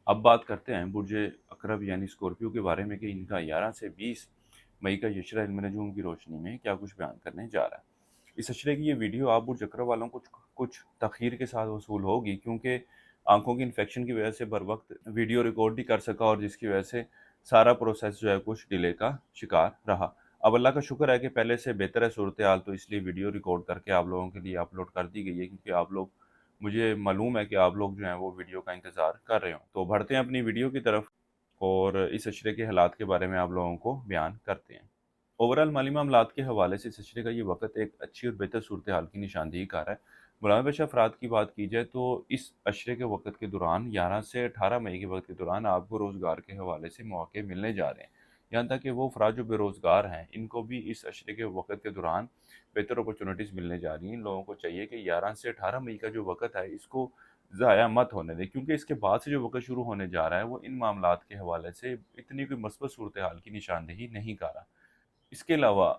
अब बात करते हैं बुर्ज अकरब यानी स्कॉर्पियो के बारे में कि इनका 11 से 20 मई का इशरा इल्म नजूम की रोशनी में क्या कुछ बयान करने जा रहा है। इस अशरे की ये वीडियो आप बुर्ज अकरब वालों को कुछ तखीर के साथ वसूल होगी, क्योंकि आंखों की इन्फेक्शन की वजह से बर वक्त वीडियो रिकॉर्ड नहीं कर सका और जिसकी वजह से सारा प्रोसेस जो है कुछ डिले का शिकार रहा। अब अल्लाह का शुक्र है कि पहले से बेहतर है सूरत हाल, तो इसलिए वीडियो रिकॉर्ड करके आप लोगों के लिए अपलोड कर दी गई है, क्योंकि आप लोग, मुझे मालूम है कि आप लोग जो हैं वो वीडियो का इंतज़ार कर रहे हो। तो बढ़ते हैं अपनी वीडियो की तरफ और इस अशरे के हालात के बारे में आप लोगों को बयान करते हैं। ओवरऑल माली मामलात के हवाले से इस अशरे का ये वक्त एक अच्छी और बेहतर सूरत हाल की निशानदेही कर रहा है। मुलायम पेशा अफराद की बात की जाए तो इस अशरे के वक्त के दौरान 11 से 18 मई के वक्त के दौरान आपको रोज़गार के हवाले से मौके मिलने जा रहे हैं। यहाँ तक कि वो अफराद जो बेरोज़गार हैं, इनको भी इस अशरे के वक्त के दौरान बेहतर अपॉर्चुनिटीज़ मिलने जा रही हैं। इन लोगों को चाहिए कि 11 से 18 मई का जो वक्त है इसको ज़ाया मत होने दें, क्योंकि इसके बाद से जो वक्त शुरू होने जा रहा है वो इन मामलात के हवाले से इतनी कोई मस्बत सूरत हाल की निशानदेही नहीं कर रहा। इसके अलावा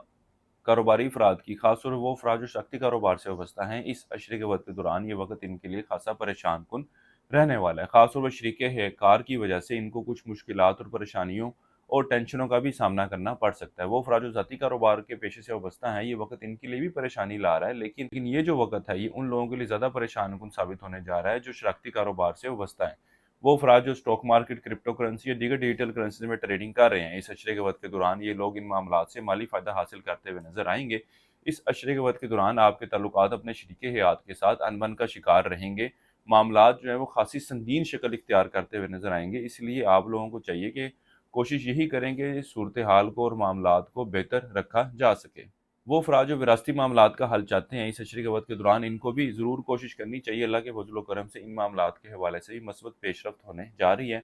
कारोबारी अफराद की, खासतौर पर वो अफराद जो शक्ति कारोबार से वाबस्ता हैं, इस अशरे के वक्त के दौरान ये वक्त इनके लिए खासा परेशान कुन रहने वाला है। खासतौर पर शरीके है कार की वजह से इनको कुछ मुश्किलात और परेशानियों और टेंशनों का भी सामना करना पड़ सकता है। वो अफराद जो ज़ाती कारोबार के पेशे से वाबस्ता हैं, ये वक्त इनके लिए भी परेशानी ला रहा है, लेकिन ये जो वक्त है ये उन लोगों के लिए ज़्यादा परेशान कुन साबित होने जा रहा है जो शराकती कारोबार से वाबस्ता है। वो अफराद जो स्टॉक मार्केट, क्रिप्टो करेंसी या दीगर डिजिटल करेंसी में ट्रेडिंग कर रहे हैं, इस अशरे के वक्त के दौरान ये लोग इन मामलात से माली फ़ायदा हासिल करते हुए नजर आएंगे। इस अशरे के वक्त के दौरान आपके ताल्लुकात अपने शरीके हयात के साथ अनबन का शिकार रहेंगे। मामलात जो है वो खासी संगीन शक्ल इख्तियार करते हुए नजर आएंगे। इसलिए आप लोगों को चाहिए कि कोशिश यही करें कि सूरत हाल को और मामलात को बेहतर रखा जा सके। वो अफराद जो विरासती मामलात का हल चाहते हैं इस अशरे के वक्त के दौरान, इनको भी ज़रूर कोशिश करनी चाहिए। अल्लाह के फजल व करम से इन मामलात के हवाले से भी मस्बत पेशरफ्त होने जा रही है।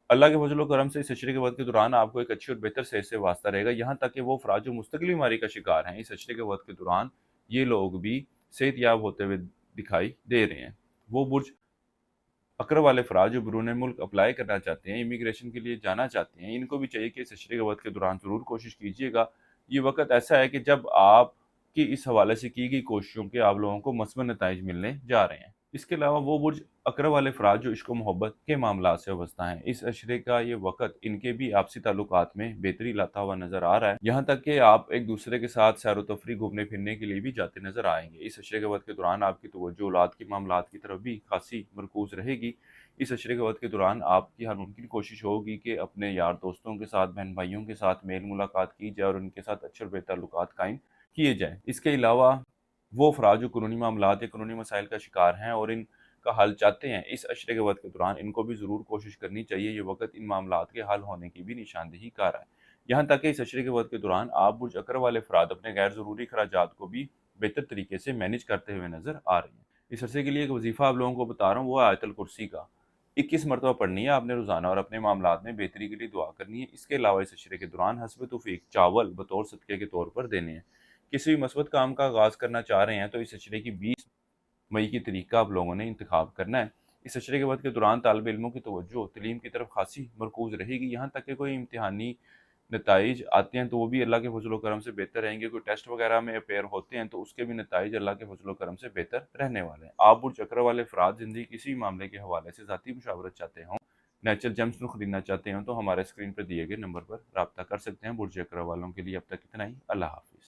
अल्लाह के फजल व करम से इस अशरे के वक्त के दौरान आपको एक अच्छी और बेहतर सेहत से वास्ता रहेगा। यहाँ तक कि वो अफराद जो मुस्तकिल बीमारी का शिकार हैं, इस अशरे के वक्त के दौरान ये लोग भी सेहतयाब होते हुए दिखाई दे रहे हैं। वो बुर्ज अकरब वाले अफराद जो बैरून मुल्क अप्लाई करना चाहते हैं, इमिग्रेशन के लिए जाना चाहते हैं, इनको भी चाहिए कि इस अशरे के वक्त के दौरान ज़रूर कोशिश कीजिएगा। ये वक्त ऐसा है कि जब आपकी इस हवाले से की गई कोशिशों के आप लोगों को मस्बत नताइज मिलने जा रहे हैं। इसके अलावा वो बुर्ज अकरब वाले अफराद जो इश्क व मोहब्बत के मामला से वाबस्ता हैं, इस अशरे का ये वक्त इनके भी आपसी ताल्लुकात में बेहतरी लाता हुआ नजर आ रहा है। यहाँ तक कि आप एक दूसरे के साथ सैर व तफरी, घूमने फिरने के लिए भी जाते नजर आएंगे। इस अशरे के वक्त के दौरान आपकी तवज्जो औलाद के मामलात की तरफ भी खासी मरकूज रहेगी। इस अशरे के वक्त के दौरान आपकी हर मुमकिन कोशिश होगी कि अपने यार दोस्तों के साथ, बहन भाइयों के साथ मेल मुलाकात की जाए और उनके साथ अच्छे और बेहतर ताल्लुकात कायम किए जाएँ। इसके अलावा वो अफराद जो कानूनी मामलात या कानूनी मसाइल का शिकार हैं और इनका हल चाहते हैं, इस अशरे के वक्त के दौरान इनको भी ज़रूर कोशिश करनी चाहिए। ये वक्त इन मामलात के हल होने की भी निशानदेही कर रहा है। यहाँ तक कि इस अशरे के वक्त के दौरान आप बुर्ज अकरब वाले अफराद अपने गैर ज़रूरी खराजात को भी बेहतर तरीके से मैनेज करते हुए नज़र आ रहे हैं। इस अरसे के लिए एक वजीफ़ा आप लोगों को बता रहा हूँ, वो है आयतुल कुर्सी का 21 मरतबा पढ़नी है आपने रोज़ाना और अपने मामलात में बेहतरी के लिए दुआ करनी है। इसके अलावा इस अशरे के दौरान हस्ब तौफीक चावल बतौर सदक़े के तौर पर देने हैं। किसी भी मस्बत काम का आगाज़ करना चाह रहे हैं तो इस अशरे की 20 मई की तारीख का आप लोगों ने इंतखाब करना है। इस अशरे के वक्त के दौरान तालिब इल्मों की तवज्जो तलीम की तरफ खासी मरकूज़ रहेगी। यहाँ तक कि कोई इम्तिहानी नताइज आते हैं तो वो भी अल्लाह के फजल व करम से बेहतर रहेंगे। कोई टेस्ट वगैरह में अपेयर होते हैं तो उसके भी नताइज अल्लाह के फजल व करम से बेहतर रहने वाले हैं। आप बुर्ज अकरब वाले अफराद ज़िंदगी किसी भी मामले के हवाले से ज़ाती मुशावरत चाहते हों, नेचुरल जेम्स को खरीदना चाहते हों, तो हमारे स्क्रीन पर दिए गए नंबर पर रब्ता कर सकते हैं। बुर्ज अकरब वालों के लिए अब तक इतना ही। अल्लाह हाफ़िज़।